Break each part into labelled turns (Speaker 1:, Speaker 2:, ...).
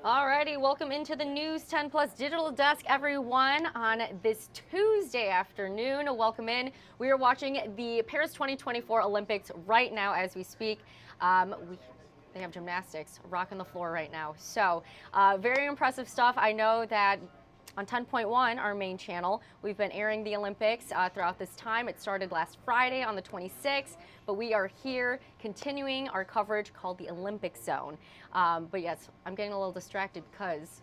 Speaker 1: Alrighty, welcome into the News 10 Plus Digital Desk, everyone, on this Tuesday afternoon. Welcome in. We are watching the Paris 2024 Olympics right now as we speak. They have gymnastics rocking the floor right now. So very impressive stuff. I know that on 10.1, our main channel, we've been airing the Olympics throughout this time. It started last Friday on the 26th, but we are here continuing our coverage called the Olympic Zone. But yes, I'm getting a little distracted because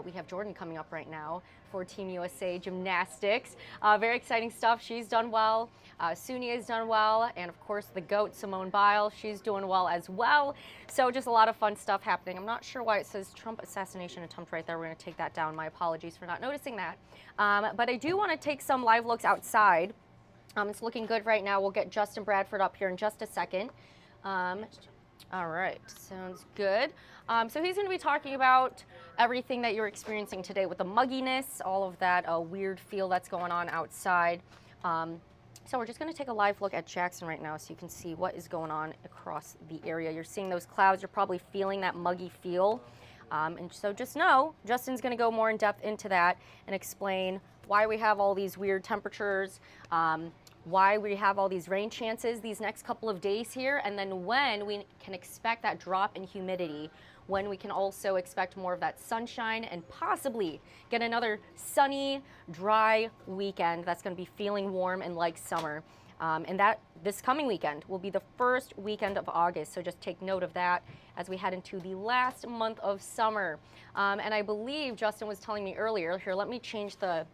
Speaker 1: we have Jordan coming up right now for Team USA Gymnastics. Very exciting stuff. She's done well. Suni has done well. And of course, the GOAT, Simone Biles, she's doing well as well. So just a lot of fun stuff happening. I'm not sure why it says Trump assassination attempt right there. We're going to take that down. My apologies for not noticing that. But I do want to take some live looks outside. It's looking good right now. We'll get Justin Bradford up here in just a second. All right, sounds good. So he's going to be talking about everything that you're experiencing today with the mugginess, all of that weird feel that's going on outside. So we're just going to take a live look at Jackson right now so you can see what is going on across the area. You're seeing those clouds. You're probably feeling that muggy feel. And so just know, Justin's going to go more in depth into that and explain why we have all these weird temperatures, why we have all these rain chances these next couple of days here, and then when we can expect that drop in humidity, when we can also expect more of that sunshine and possibly get another sunny, dry weekend that's going to be feeling warm and like summer. And that this coming weekend will be the first weekend of August, so just take note of that as we head into the last month of summer. And I believe Justin was telling me earlier, here, let me change the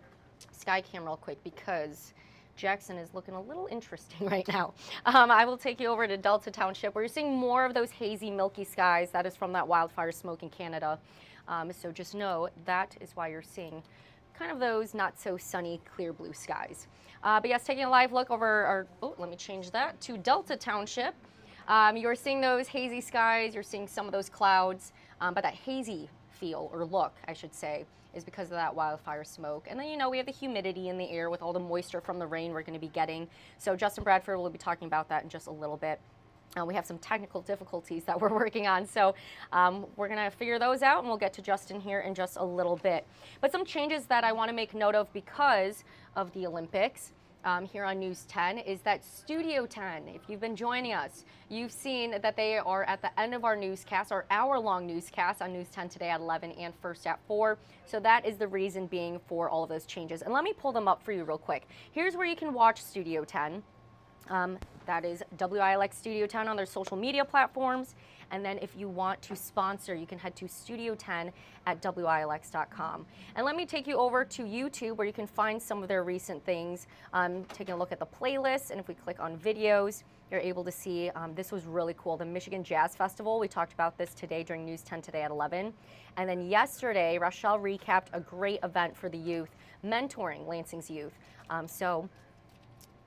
Speaker 1: sky cam real quick because Jackson is looking a little interesting right now. I will take you over to Delta Township where you're seeing more of those hazy, milky skies. That is from that wildfire smoke in Canada. So just know that is why you're seeing kind of those not so sunny, clear blue skies. But yes, taking a live look over let me change that to Delta Township. You're seeing those hazy skies. You're seeing some of those clouds, but that hazy feel or look, I should say, is because of that wildfire smoke. And then, you know, we have the humidity in the air with all the moisture from the rain we're going to be getting. So Justin Bradford will be talking about that in just a little bit. We have some technical difficulties that we're working on. So we're going to figure those out, and we'll get to Justin here in just a little bit. But some changes that I want to make note of because of the Olympics here on News 10 is that Studio 10. If you've been joining us, you've seen that they are at the end of our newscast, our hour-long newscast on News 10 today at 11 and first at 4. So that is the reason being for all of those changes. And let me pull them up for you real quick. Here's where you can watch Studio 10. That is WILX Studio 10 on their social media platforms. And then if you want to sponsor, you can head to Studio 10 at WILX.com. And let me take you over to YouTube where you can find some of their recent things. Taking a look at the playlist, and if we click on videos, you're able to see this was really cool. The Michigan Jazz Festival, we talked about this today during News 10 today at 11. And then yesterday, Rochelle recapped a great event for the youth, mentoring Lansing's youth. So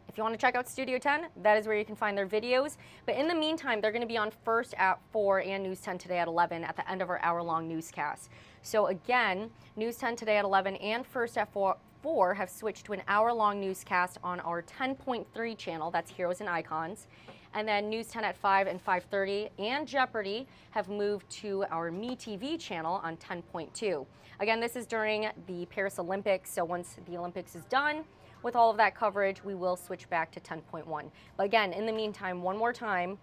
Speaker 1: if you want to check out Studio 10, that is where you can find their videos. But in the meantime, they're going to be on first at 4 and News 10 today at 11 at the end of our hour-long newscast. So again, News 10 today at 11 and first at 4 have switched to an hour-long newscast on our 10.3 channel. That's Heroes and Icons. And then News 10 at 5 and 5:30 and Jeopardy have moved to our MeTV channel on 10.2. Again, this is during the Paris Olympics. So once the Olympics is done, with all of that coverage, we will switch back to 10.1. But again, in the meantime, one more time,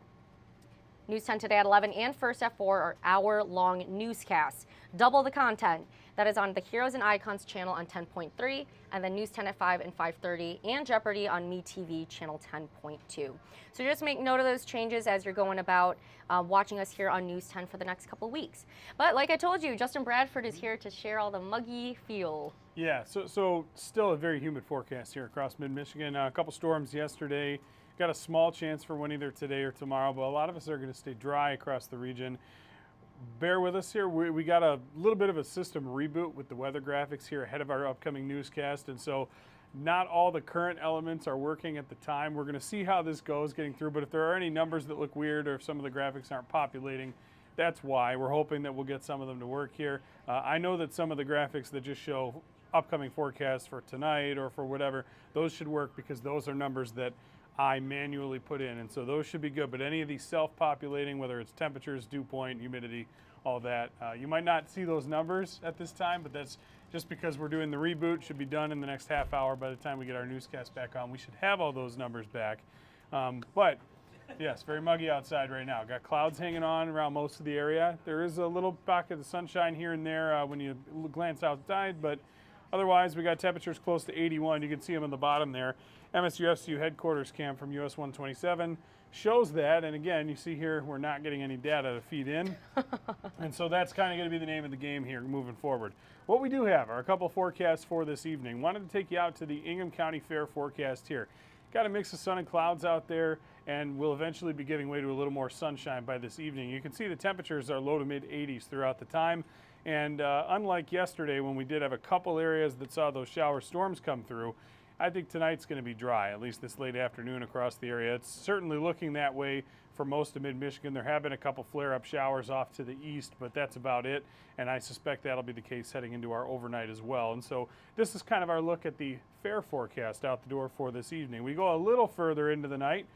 Speaker 1: News 10 today at 11 and first at 4 are hour-long newscasts. Double the content. That is on the Heroes and Icons channel on 10.3, and then News 10 at 5 and 5:30, and Jeopardy on MeTV channel 10.2. So just make note of those changes as you're going about watching us here on News 10 for the next couple weeks. But like I told you, Justin Bradford is here to share all the muggy feel.
Speaker 2: Yeah, so still a very humid forecast here across mid-Michigan. A couple storms yesterday. Got a small chance for one either today or tomorrow, but a lot of us are going to stay dry across the region. Bear with us here. We got a little bit of a system reboot with the weather graphics here ahead of our upcoming newscast, and so not all the current elements are working at the time. We're going to see how this goes getting through, but if there are any numbers that look weird or if some of the graphics aren't populating, that's why. We're hoping that we'll get some of them to work here. I know that some of the graphics that just show upcoming forecasts for tonight or for whatever, those should work because those are numbers that I manually put in, and so those should be good. But any of these self-populating, whether it's temperatures, dew point, humidity, all that, you might not see those numbers at this time, but that's just because we're doing the reboot. Should be done in the next half hour. By the time we get our newscast back on, we should have all those numbers back. But yes, very muggy outside right now. Got clouds hanging on around most of the area. There is a little pocket of sunshine here and there when you glance outside, but otherwise we got temperatures close to 81. You can see them on the bottom there. MSUFCU headquarters cam from US 127 shows that, and again, you see here we're not getting any data to feed in, and so that's kind of going to be the name of the game here moving forward. What we do have are a couple forecasts for this evening. Wanted to take you out to the Ingham County Fair forecast here. Got a mix of sun and clouds out there, and we'll eventually be giving way to a little more sunshine by this evening. You can see the temperatures are low to mid 80s throughout the time, and unlike yesterday when we did have a couple areas that saw those shower storms come through, I think tonight's going to be dry, at least this late afternoon across the area. It's certainly looking that way for most of mid-Michigan. There have been a couple flare-up showers off to the east, but that's about it, and I suspect that'll be the case heading into our overnight as well. And so this is kind of our look at the fair forecast out the door for this evening. We go a little further into the night.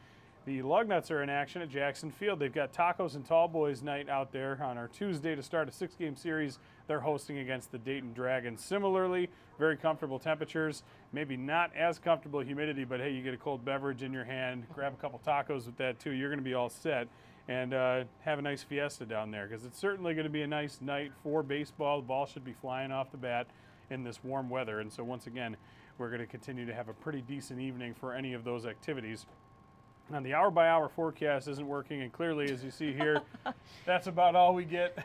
Speaker 2: The Lugnuts are in action at Jackson Field. They've got Tacos and Tall Boys night out there on our Tuesday to start a 6-game series. They're hosting against the Dayton Dragons. Similarly, very comfortable temperatures, maybe not as comfortable humidity, but hey, you get a cold beverage in your hand, grab a couple tacos with that too, you're going to be all set, and have a nice fiesta down there, because it's certainly going to be a nice night for baseball. The ball should be flying off the bat in this warm weather, and so once again, we're going to continue to have a pretty decent evening for any of those activities. Now, the hour-by-hour forecast isn't working, and clearly, as you see here, that's about all we get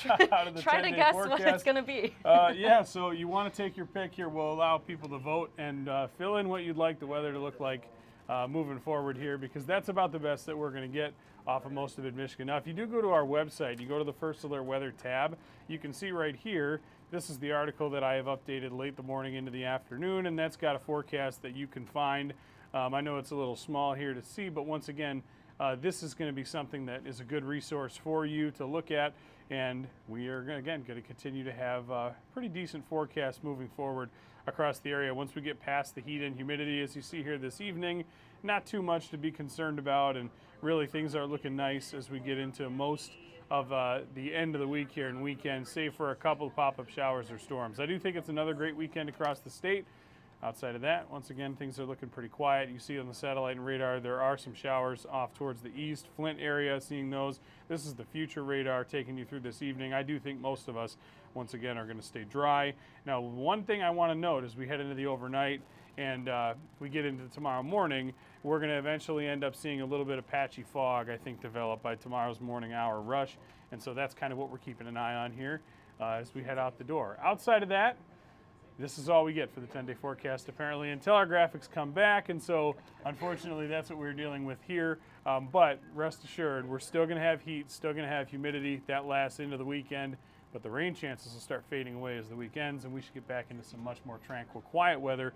Speaker 2: out of the 10-day forecast.
Speaker 1: Try to guess what it's going to be.
Speaker 2: Yeah, so you want to take your pick here. We'll allow people to vote and fill in what you'd like the weather to look like moving forward here, because that's about the best that we're going to get off of most of mid-Michigan. Now, if you do go to our website, you go to the First Alert Weather tab, you can see right here, this is the article that I have updated late the morning into the afternoon, and that's got a forecast that you can find. I know it's a little small here to see, but once again, this is going to be something that is a good resource for you to look at, and we are, again, going to continue to have a pretty decent forecast moving forward across the area. Once we get past the heat and humidity, as you see here this evening, not too much to be concerned about, and really things are looking nice as we get into most of the end of the week here and weekend, save for a couple of pop-up showers or storms. I do think it's another great weekend across the state. Outside of that, once again, things are looking pretty quiet. You see on the satellite and radar, there are some showers off towards the east, Flint area, seeing those. This is the future radar taking you through this evening. I do think most of us, once again, are going to stay dry. Now, one thing I want to note as we head into the overnight and we get into tomorrow morning, we're going to eventually end up seeing a little bit of patchy fog, I think, develop by tomorrow's morning hour rush. And so that's kind of what we're keeping an eye on here as we head out the door. Outside of that, this is all we get for the 10-day forecast, apparently, until our graphics come back, and so, unfortunately, that's what we're dealing with here. But rest assured, we're still going to have heat, still going to have humidity. That lasts into the weekend, but the rain chances will start fading away as the week ends, and we should get back into some much more tranquil, quiet weather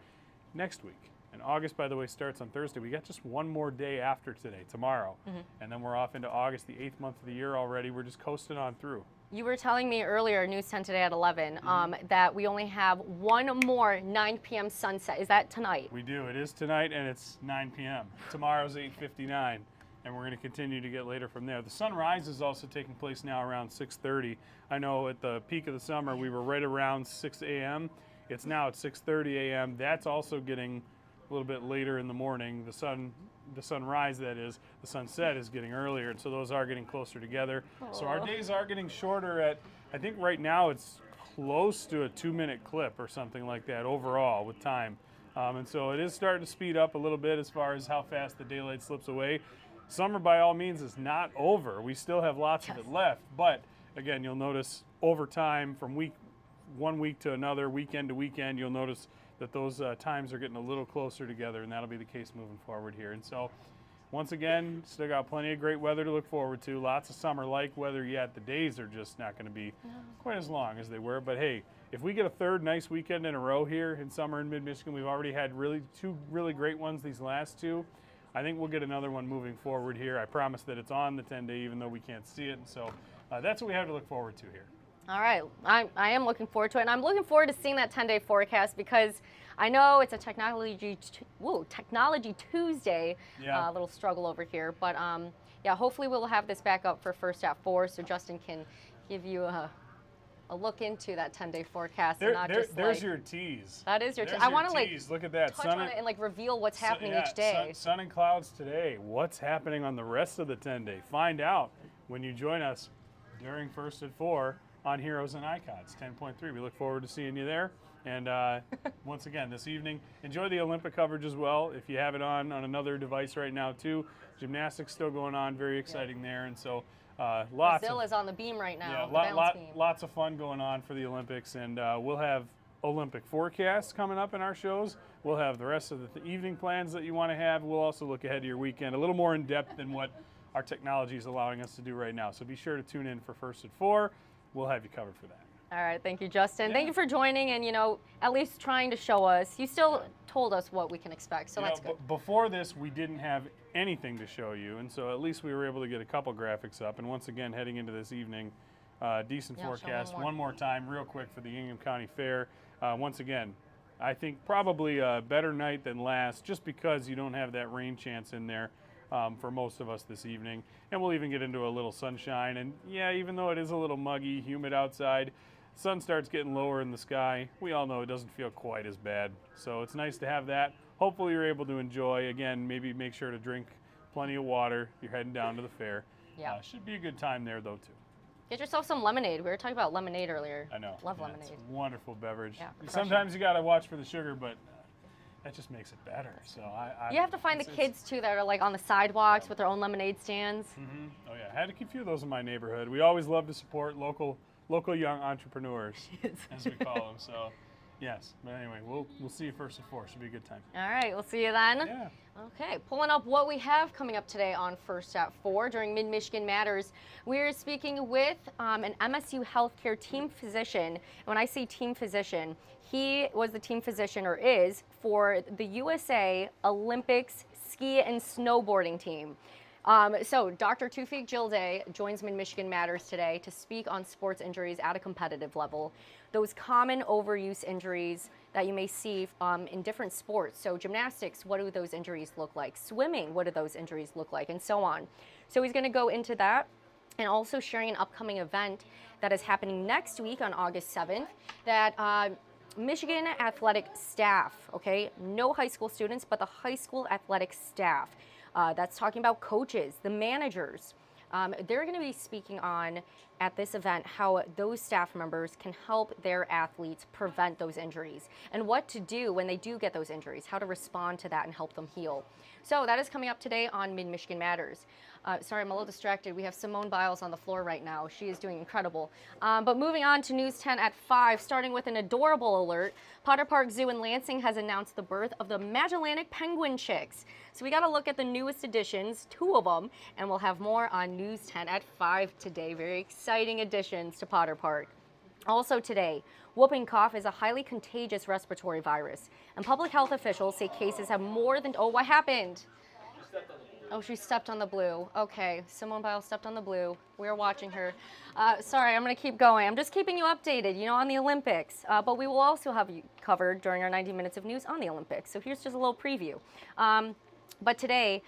Speaker 2: next week. And August, by the way, starts on Thursday. We got just one more day after today, tomorrow, and then we're off into August, the 8th month of the year already. We're just coasting on through.
Speaker 1: You were telling me earlier, News 10 Today at 11, that we only have one more 9 p.m. sunset. Is that tonight?
Speaker 2: We do. It is tonight, and it's 9 p.m. Tomorrow's 8:59, and we're going to continue to get later from there. The sunrise is also taking place now around 6:30. I know at the peak of the summer, we were right around 6 a.m. It's now at 6:30 a.m. That's also getting a little bit later in the morning. The sunrise, that is, the sunset is getting earlier, and so those are getting closer together. Aww. So our days are getting shorter at, I think right now it's close to a 2-minute clip or something like that overall with time. And so it is starting to speed up a little bit as far as how fast the daylight slips away. Summer, by all means, is not over. We still have lots of it left, but again, you'll notice over time from one week to another, weekend to weekend, you'll notice that those times are getting a little closer together, and that'll be the case moving forward here. And so, once again, still got plenty of great weather to look forward to. Lots of summer-like weather yet. The days are just not going to be quite as long as they were. But hey, if we get a third nice weekend in a row here in summer in mid-Michigan, we've already had two really great ones these last two. I think we'll get another one moving forward here. I promise that it's on the 10-day, even though we can't see it. And so that's what we have to look forward to here.
Speaker 1: All right, I am looking forward to it, and I'm looking forward to seeing that 10-day forecast because I know it's a technology Tuesday,
Speaker 2: Yeah.
Speaker 1: a little struggle over here, but yeah, hopefully we'll have this back up for first at 4, so Justin can give you a look into that 10-day forecast and not just
Speaker 2: there's
Speaker 1: like,
Speaker 2: your tease.
Speaker 1: that is your.
Speaker 2: There's
Speaker 1: I
Speaker 2: your
Speaker 1: want to like
Speaker 2: tease. Look at that.
Speaker 1: touch on it and like reveal what's happening
Speaker 2: yeah,
Speaker 1: each day.
Speaker 2: Sun and clouds today. What's happening on the rest of the 10-day? Find out when you join us during First at 4 on Heroes and Icons 10.3. We look forward to seeing you there. And once again, this evening, enjoy the Olympic coverage as well. If you have it on another device right now too, gymnastics still going on. Very exciting there. And so lots
Speaker 1: Brazil
Speaker 2: of,
Speaker 1: is on the beam right now.
Speaker 2: yeah,
Speaker 1: the balance beam.
Speaker 2: lots of fun going on for the Olympics. And we'll have Olympic forecasts coming up in our shows. We'll have the rest of the evening plans that you want to have. We'll also look ahead to your weekend a little more in depth than what our technology is allowing us to do right now. So be sure to tune in for First at 4. We'll have you covered for that.
Speaker 1: All right, thank you, Justin.
Speaker 2: Yeah.
Speaker 1: Thank you for joining and, at least trying to show us. You still told us what we can expect, so that's good.
Speaker 2: Before this, we didn't have anything to show you, and so at least we were able to get a couple graphics up. And once again, heading into this evening, decent
Speaker 1: Yeah, show
Speaker 2: forecast.
Speaker 1: one
Speaker 2: One more time, real quick, for the Ingham County Fair. Once again, I think probably a better night than last, just because you don't have that rain chance in there. For most of us this evening, and we'll even get into a little sunshine. And yeah, even though it is a little muggy, humid outside, sun starts getting lower in the sky. We all know it doesn't feel quite as bad, so it's nice to have that. Hopefully you're able to enjoy. Again, maybe make sure to drink plenty of water if you're heading down to the fair.
Speaker 1: Yeah.
Speaker 2: Should be a good time there though too.
Speaker 1: Get yourself some lemonade. We were talking about lemonade earlier.
Speaker 2: I know.
Speaker 1: Love
Speaker 2: Yeah,
Speaker 1: lemonade.
Speaker 2: it's a wonderful beverage.
Speaker 1: Yeah,
Speaker 2: Sometimes you gotta watch for the sugar, but that just makes it better. So
Speaker 1: You have to find the kids too that are like on the sidewalks with their own lemonade stands.
Speaker 2: Mm-hmm. Oh yeah, had a few of those in my neighborhood. We always love to support local young entrepreneurs, as we call them. So, yes. But anyway, we'll see you First at 4. Should be a good time.
Speaker 1: All right, we'll see you then.
Speaker 2: Yeah.
Speaker 1: Okay, pulling up what we have coming up today on First at 4 during Mid-Michigan Matters. We're speaking with an MSU healthcare team physician. And when I say team physician, he was the team physician, or is, for the USA Olympics ski and snowboarding team. So Dr. Tufik Jilday joins Mid-Michigan Matters today to speak on sports injuries at a competitive level. Those common overuse injuries that you may see in different sports. So gymnastics, what do those injuries look like? Swimming, what do those injuries look like? And so on. So he's going to go into that, and also sharing an upcoming event that is happening next week on August 7th that Michigan athletic staff, okay, no high school students, but the high school athletic staff. That's talking about coaches, the managers. They're going to be speaking on, at this event, how those staff members can help their athletes prevent those injuries and what to do when they do get those injuries, how to respond to that and help them heal. So that is coming up today on Mid-Michigan Matters. Sorry, I'm a little distracted. We have Simone Biles on the floor right now. She is doing incredible. But moving on to News 10 at 5, starting with an adorable alert. Potter Park Zoo in Lansing has announced the birth of the Magellanic penguin chicks. So we got to look at the newest additions, 2 of them, and we'll have more on News 10 at 5 today. Very exciting additions to Potter Park. Also today, whooping cough is a highly contagious respiratory virus, and public health officials say cases have more than, oh, what happened? Oh, she stepped on the blue. Okay, Simone Biles stepped on the blue. We're watching her. Sorry, I'm going to keep going. I'm just keeping you updated, on the Olympics. But we will also have you covered during our 90 minutes of news on the Olympics. So here's just a little preview. But today,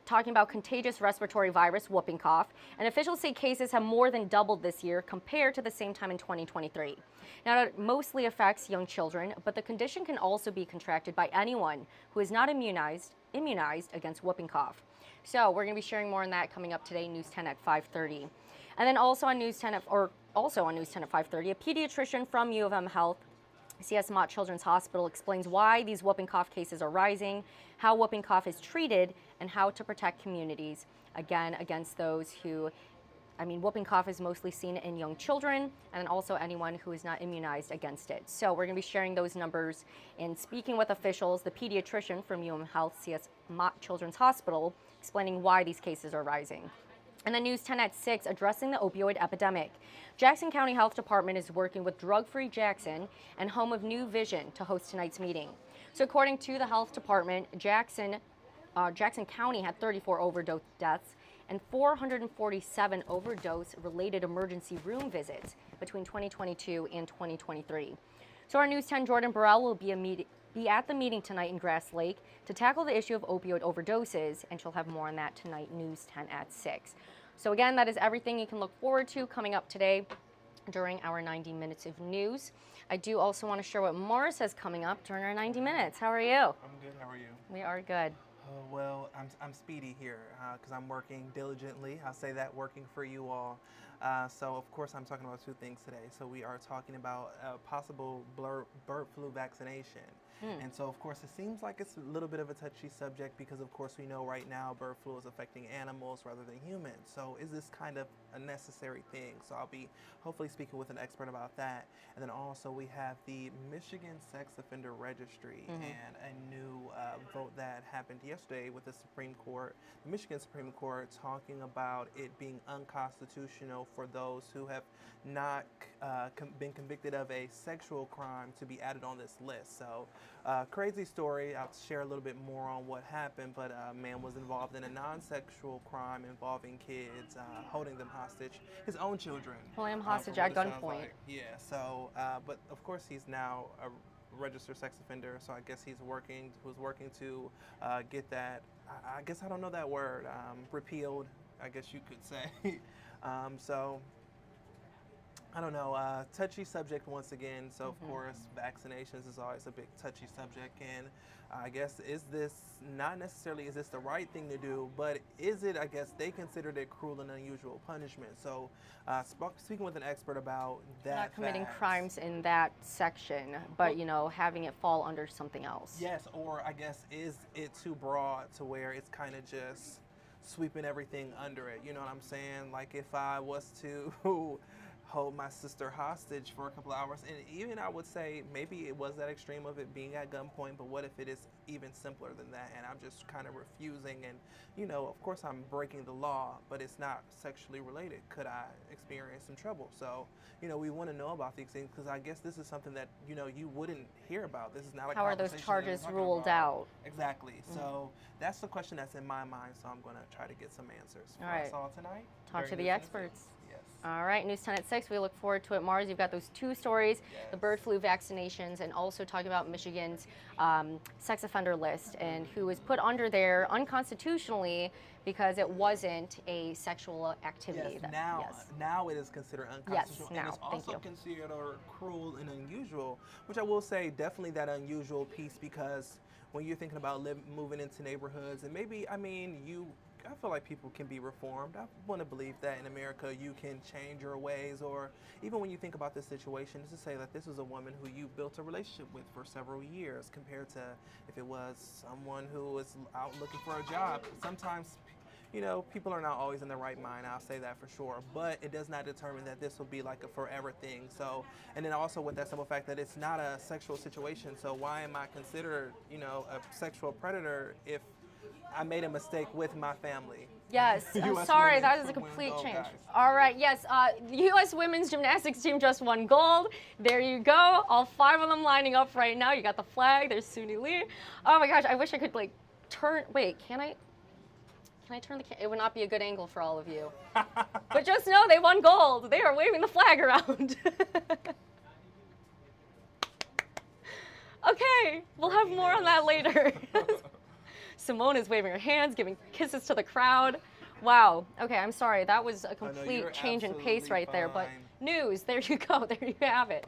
Speaker 1: talking about contagious respiratory virus, whooping cough, and officials say cases have more than doubled this year compared to the same time in 2023. Now, it mostly affects young children, but the condition can also be contracted by anyone who is not immunized against whooping cough. So we're going to be sharing more on that coming up today, News 10 at 5:30. And then also on News 10 at 5:30, a pediatrician from U of M Health, CS Mott Children's Hospital, explains why these whooping cough cases are rising, how whooping cough is treated, and how to protect communities, again, against those who, whooping cough is mostly seen in young children and also anyone who is not immunized against it. So we're going to be sharing those numbers and speaking with officials, the pediatrician from U of M Health, CS Mott Children's Hospital, explaining why these cases are rising. And then News 10 at 6, addressing the opioid epidemic. Jackson County Health Department is working with Drug Free Jackson and Home of New Vision to host tonight's meeting. So according to the Health Department, Jackson County had 34 overdose deaths and 447 overdose-related emergency room visits between 2022 and 2023. So our News 10 Jordan Burrell will be at the meeting tonight in Grass Lake to tackle the issue of opioid overdoses, and she'll have more on that tonight, News 10 at 6. So again, that is everything you can look forward to coming up today during our 90 minutes of news. I do also want to share what Morris has coming up during our 90 minutes. How are you?
Speaker 3: I'm good. How are you?
Speaker 1: We are good.
Speaker 3: Well, I'm speedy here because I'm working diligently. I'll say that, working for you all. So, of course, I'm talking about two things today. So we are talking about a possible bird flu vaccination. And so, of course, it seems like it's a little bit of a touchy subject because, of course, we know right now bird flu is affecting animals rather than humans. So is this kind of a necessary thing? So I'll be hopefully speaking with an expert about that. And then also we have the Michigan Sex Offender Registry and a new vote that happened yesterday with the Supreme Court, the Michigan Supreme Court, talking about it being unconstitutional for those who have not been convicted of a sexual crime to be added on this list. So crazy story. I'll share a little bit more on what happened, but a man was involved in a non-sexual crime involving kids, holding them hostage, his own children.
Speaker 1: Holding him hostage at gunpoint.
Speaker 3: Like. Yeah, so, but of course he's now a registered sex offender, so I guess he was working to get that, I guess I don't know that word, repealed, I guess you could say. So, I don't know, touchy subject once again. So of course, vaccinations is always a big touchy subject. And I guess is this the right thing to do, but is it, I guess they considered it cruel and unusual punishment. So speaking with an expert about that.
Speaker 1: Not committing crimes in that section, but you know, having it fall under something else.
Speaker 3: Yes, or I guess is it too broad to where it's kind of just sweeping everything under it? You know what I'm saying? Like if I was to hold my sister hostage for a couple of hours, and even I would say maybe it was that extreme of it being at gunpoint, but what if it is even simpler than that and I'm just kind of refusing, and you know, of course I'm breaking the law, but it's not sexually related. Could I experience some trouble? So you know, we want to know about these things because I guess this is something that, you know, you wouldn't hear about. This is not a
Speaker 1: How are those charges ruled out?
Speaker 3: Exactly. So that's the question that's in my mind, so I'm going to try to get some answers for us all tonight.
Speaker 1: Talk to the experts.
Speaker 3: Yes.
Speaker 1: All right, News 10 at 6. We look forward to it. Mars, you've got those two stories, the bird flu vaccinations, and also talking about Michigan's sex offender list and who was put under there unconstitutionally because it wasn't a sexual activity.
Speaker 3: Yes, now it is considered unconstitutional. And it's also considered cruel and unusual, which I will say definitely that unusual piece, because when you're thinking about moving into neighborhoods, and maybe, I mean, I feel like people can be reformed. I want to believe that in America you can change your ways, or even when you think about this situation, just to say that this is a woman who you built a relationship with for several years compared to if it was someone who was out looking for a job. Sometimes, you know, people are not always in the right mind, I'll say that for sure, but it does not determine that this will be like a forever thing. So, and then also with that simple fact that it's not a sexual situation, so why am I considered, you know, a sexual predator if I made a mistake with my family?
Speaker 1: Yes, I'm sorry, that is a complete change. All right, yes, the U.S. women's gymnastics team just won gold. There you go, all 5 of them lining up right now. You got the flag, there's Suni Lee. Oh my gosh, I wish I could like turn, wait, can I turn the camera? It would not be a good angle for all of you. But just know they won gold. They are waving the flag around. Okay, we'll have more on that later. Simone is waving her hands, giving kisses to the crowd. Wow. Okay, I'm sorry. That was a complete change in pace right there. But news, there you go. There you have it.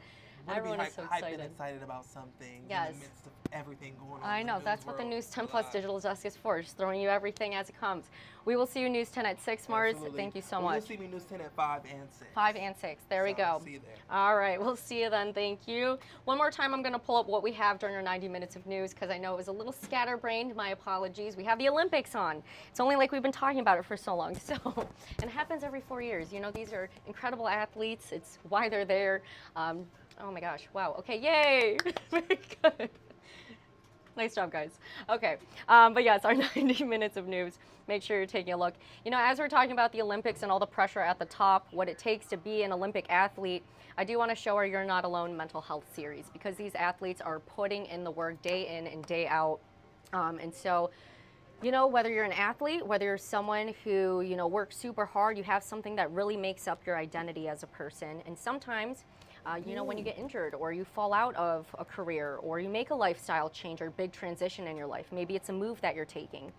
Speaker 1: Everyone is so excited.
Speaker 3: Excited about something in the midst of everything going on.
Speaker 1: I know, that's what the News 10 Plus Digital Desk is for, just throwing you everything as it comes. We will see you News 10 at 6, Mars. Thank you so much.
Speaker 3: You'll see me News 10 at 5 and 6.
Speaker 1: 5 and 6. There we go.
Speaker 3: See you there.
Speaker 1: All right, we'll see you then. Thank you. One more time, I'm going to pull up what we have during our 90 minutes of news because I know it was a little scatterbrained. My apologies. We have the Olympics on. It's only like we've been talking about it for so long. So, and it happens every 4 years. You know, these are incredible athletes. It's why they're there. Oh my gosh, wow, okay, yay, very good. Nice job, guys. Okay, but yes, our 90 minutes of news. Make sure you're taking a look. You know, as we're talking about the Olympics and all the pressure at the top, what it takes to be an Olympic athlete, I do want to show our You're Not Alone mental health series because these athletes are putting in the work day in and day out. And so You know, whether you're an athlete, whether you're someone who, you know, works super hard, you have something that really makes up your identity as a person. And sometimes, you know, when you get injured or you fall out of a career or you make a lifestyle change or big transition in your life, maybe it's a move that you're taking,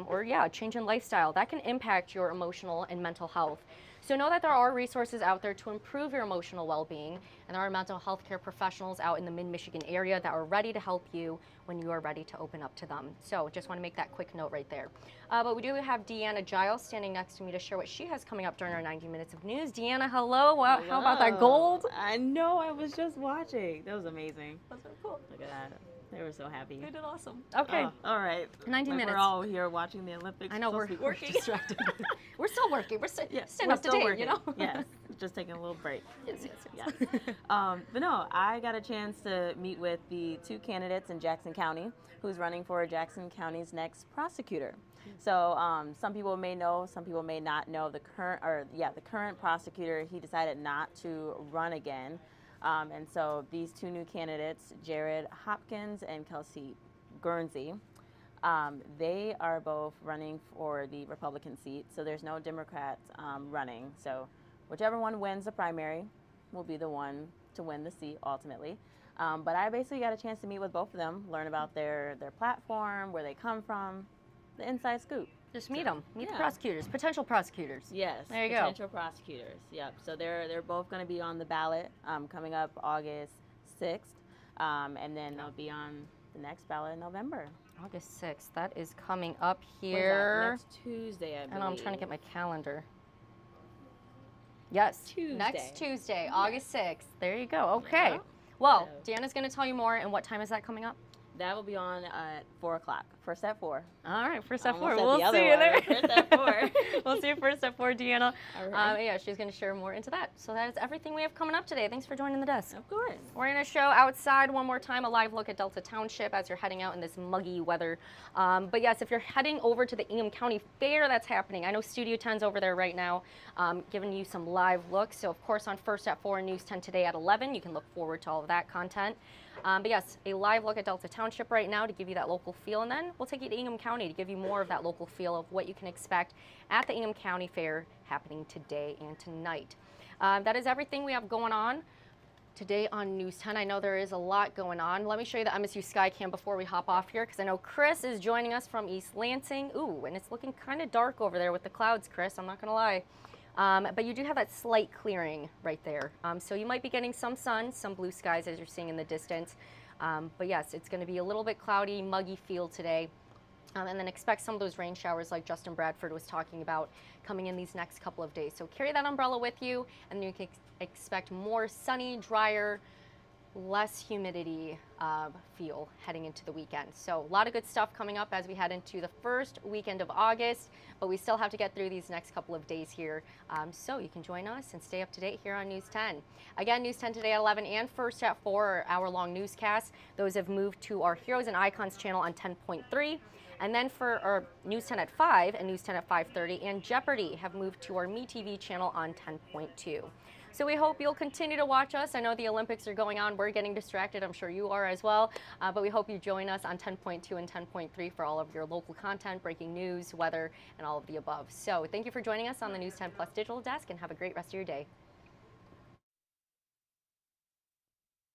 Speaker 1: or yeah, a change in lifestyle, that can impact your emotional and mental health. So know that there are resources out there to improve your emotional well-being, and there are mental health care professionals out in the mid-Michigan area that are ready to help you when you are ready to open up to them. So just want to make that quick note right there. But we do have Deanna Giles standing next to me to share what she has coming up during our 90 minutes of news. Deanna, hello. Well,
Speaker 4: Hello.
Speaker 1: how about that gold?
Speaker 4: I know, I was just watching. That was amazing.
Speaker 1: That's so cool.
Speaker 4: Look at that. They were so happy.
Speaker 1: You did awesome. Okay.
Speaker 4: All right.
Speaker 1: 90 minutes.
Speaker 4: We're all here watching the Olympics.
Speaker 1: I know, we're
Speaker 4: working.
Speaker 1: distracted. We're still working. We're staying
Speaker 4: we're
Speaker 1: up to
Speaker 4: still
Speaker 1: date,
Speaker 4: working.
Speaker 1: you know?
Speaker 4: Yes. Just taking a little break.
Speaker 1: Yes.
Speaker 4: But no, I got a chance to meet with the two candidates in Jackson County who's running for Jackson County's next prosecutor. So some people may know, some people may not know the current prosecutor. He decided not to run again. And so these two new candidates, Jared Hopkins and Kelsey Guernsey, they are both running for the Republican seat. So there's no Democrats running. So whichever one wins the primary will be the one to win the seat ultimately. But I basically got a chance to meet with both of them, learn about their platform, where they come from, the inside scoop.
Speaker 1: Just meet them. Meet the
Speaker 4: Yeah.
Speaker 1: prosecutors, potential prosecutors.
Speaker 4: Yes,
Speaker 1: There you go.
Speaker 4: potential prosecutors. Yep. So they're both going to be on the ballot coming up August 6th, and then they'll be on the next ballot in November.
Speaker 1: August 6th. That is coming up
Speaker 4: What is that?
Speaker 1: here.
Speaker 4: Next Tuesday, I believe.
Speaker 1: And I'm trying to get my calendar. Yes.
Speaker 4: Tuesday.
Speaker 1: Next Tuesday, August 6th. There you go. Okay. Well, Deanna's going to tell you more. And what time is that coming up?
Speaker 4: That will be on at 4 o'clock. First at 4.
Speaker 1: All right, first at 4.
Speaker 4: Almost said
Speaker 1: We'll
Speaker 4: the other
Speaker 1: see you
Speaker 4: one.
Speaker 1: there.
Speaker 4: First at 4.
Speaker 1: We'll see you first at 4, Deanna.
Speaker 4: All right.
Speaker 1: Yeah, she's going to share more into that. So that is everything we have coming up today. Thanks for joining the desk.
Speaker 4: Of course.
Speaker 1: We're going to show outside one more time, a live look at Delta Township as you're heading out in this muggy weather. But yes, if you're heading over to the Ingham County Fair, that's happening. I know Studio 10's over there right now, giving you some live looks. So of course on First at 4 and News 10 today at 11, you can look forward to all of that content. But yes, a live look at Delta Township right now to give you that local feel, and then we'll take you to Ingham County to give you more of that local feel of what you can expect at the Ingham County Fair happening today and tonight. That is everything we have going on today on News 10. I know there is a lot going on. Let me show you the MSU Skycam before we hop off here, because I know Chris is joining us from East Lansing. Ooh, and it's looking kind of dark over there with the clouds, Chris, I'm not going to lie. But you do have that slight clearing right there. So you might be getting some sun, some blue skies as you're seeing in the distance. But yes, it's going to be a little bit cloudy, muggy feel today. And then expect some of those rain showers like Justin Bradford was talking about coming in these next couple of days. So carry that umbrella with you, and you can expect more sunny, drier, less humidity feel heading into the weekend. So a lot of good stuff coming up as we head into the first weekend of August, but we still have to get through these next couple of days here. So you can join us and stay up to date here on News 10. Again, News 10 today at 11 and First at 4 are hour-long newscasts. Those have moved to our Heroes and Icons channel on 10.3. And then for our News 10 at 5 and News 10 at 5:30 and Jeopardy have moved to our MeTV channel on 10.2. So we hope you'll continue to watch us. I know the Olympics are going on. We're getting distracted. I'm sure you are as well. But we hope you join us on 10.2 and 10.3 for all of your local content, breaking news, weather, and all of the above. So thank you for joining us on the News 10 Plus Digital Desk, and have a great rest of your day.